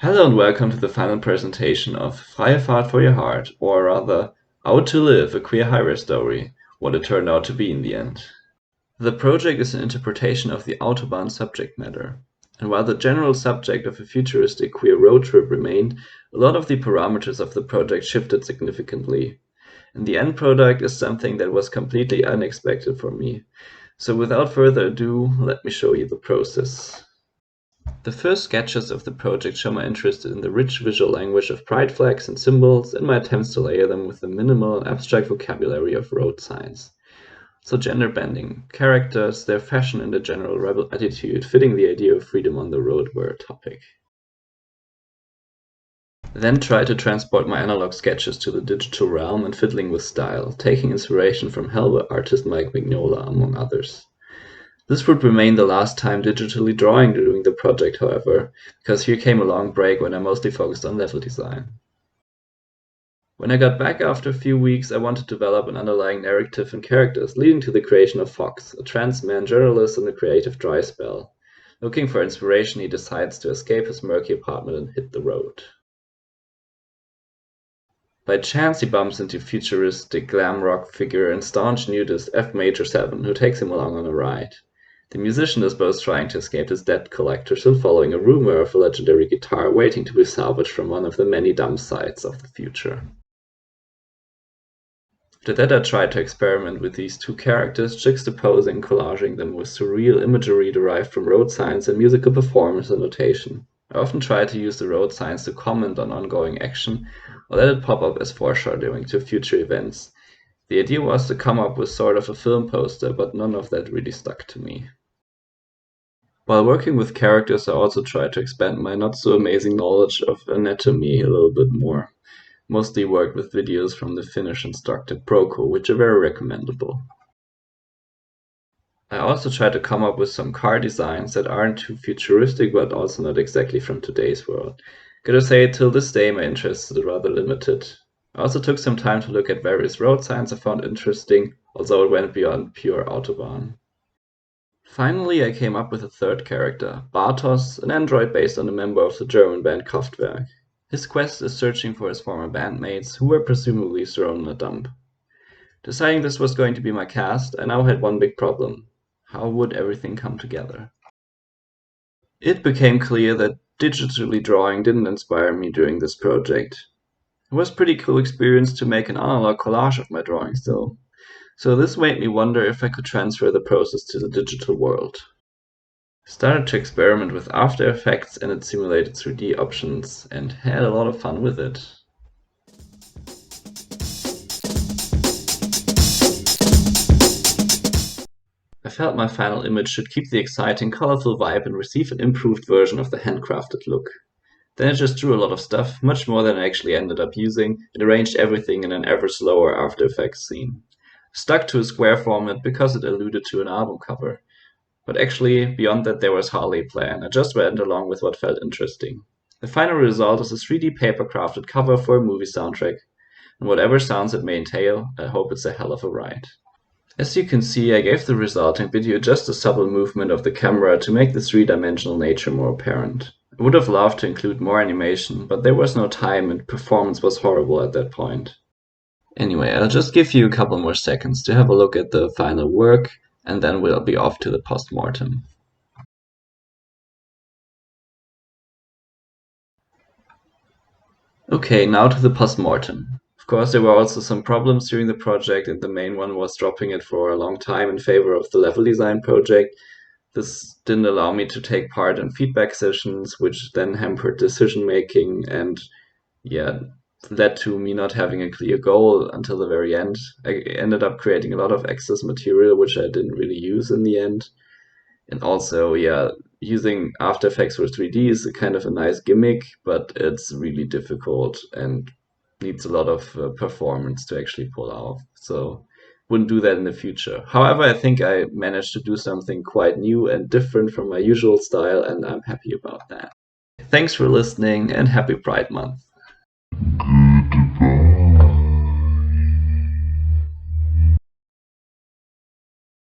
Hello and welcome to the final presentation of Freie Fahrt for Your Heart, or rather, How to Live a Queer Highway Story, what it turned out to be in the end. The project is an interpretation of the Autobahn subject matter, and while the general subject of a futuristic queer road trip remained, a lot of the parameters of the project shifted significantly, and the end product is something that was completely unexpected for me. So without further ado, let me show you the process. The first sketches of the project show my interest in the rich visual language of pride flags and symbols and my attempts to layer them with the minimal and abstract vocabulary of road signs. So gender bending, characters, their fashion and a general rebel attitude fitting the idea of freedom on the road were a topic. Then try to transport my analog sketches to the digital realm and fiddling with style, taking inspiration from Helva artist Mike Mignola among others. This would remain the last time digitally drawing during the project, however, because here came a long break when I mostly focused on level design. When I got back after a few weeks, I wanted to develop an underlying narrative and characters, leading to the creation of Fox, a trans man journalist in a creative dry spell. Looking for inspiration, he decides to escape his murky apartment and hit the road. By chance, he bumps into futuristic glam rock figure and staunch nudist F Major 7, who takes him along on a ride. The musician is both trying to escape his debt collectors and following a rumor of a legendary guitar waiting to be salvaged from one of the many dump sites of the future. After that, I tried to experiment with these two characters, juxtaposing and collaging them with surreal imagery derived from road signs and musical performance and notation. I often tried to use the road signs to comment on ongoing action, or let it pop up as foreshadowing to future events. The idea was to come up with sort of a film poster, but none of that really stuck to me. While working with characters, I also tried to expand my not-so-amazing knowledge of anatomy a little bit more. Mostly worked with videos from the Finnish instructor Proko, which are very recommendable. I also tried to come up with some car designs that aren't too futuristic, but also not exactly from today's world. Gotta say, till this day my interest is rather limited. I also took some time to look at various road signs I found interesting, although it went beyond pure Autobahn. Finally, I came up with a third character, Bartos, an android based on a member of the German band Kraftwerk. His quest is searching for his former bandmates, who were presumably thrown in a dump. Deciding this was going to be my cast, I now had one big problem. How would everything come together? It became clear that digitally drawing didn't inspire me during this project. It was a pretty cool experience to make an analog collage of my drawings though. So this made me wonder if I could transfer the process to the digital world. Started to experiment with After Effects and its simulated 3D options and had a lot of fun with it. I felt my final image should keep the exciting, colorful vibe and receive an improved version of the handcrafted look. Then I just drew a lot of stuff, much more than I actually ended up using, and arranged everything in an ever slower After Effects scene. Stuck to a square format because it alluded to an album cover. But actually, beyond that there was hardly a plan, I just went along with what felt interesting. The final result is a 3D paper-crafted cover for a movie soundtrack, and whatever sounds it may entail, I hope it's a hell of a ride. As you can see, I gave the resulting video just a subtle movement of the camera to make the three-dimensional nature more apparent. I would have loved to include more animation, but there was no time and performance was horrible at that point. Anyway, I'll just give you a couple more seconds to have a look at the final work, and then we'll be off to the post-mortem. Okay, now to the post-mortem. Of course, there were also some problems during the project, and the main one was dropping it for a long time in favor of the level design project. This didn't allow me to take part in feedback sessions, which then hampered decision making and led to me not having a clear goal until the very end. I ended up creating a lot of excess material, which I didn't really use in the end. And also, using After Effects for 3D is a kind of a nice gimmick, but it's really difficult and needs a lot of performance to actually pull off. So wouldn't do that in the future. However, I think I managed to do something quite new and different from my usual style, and I'm happy about that. Thanks for listening and happy Pride Month.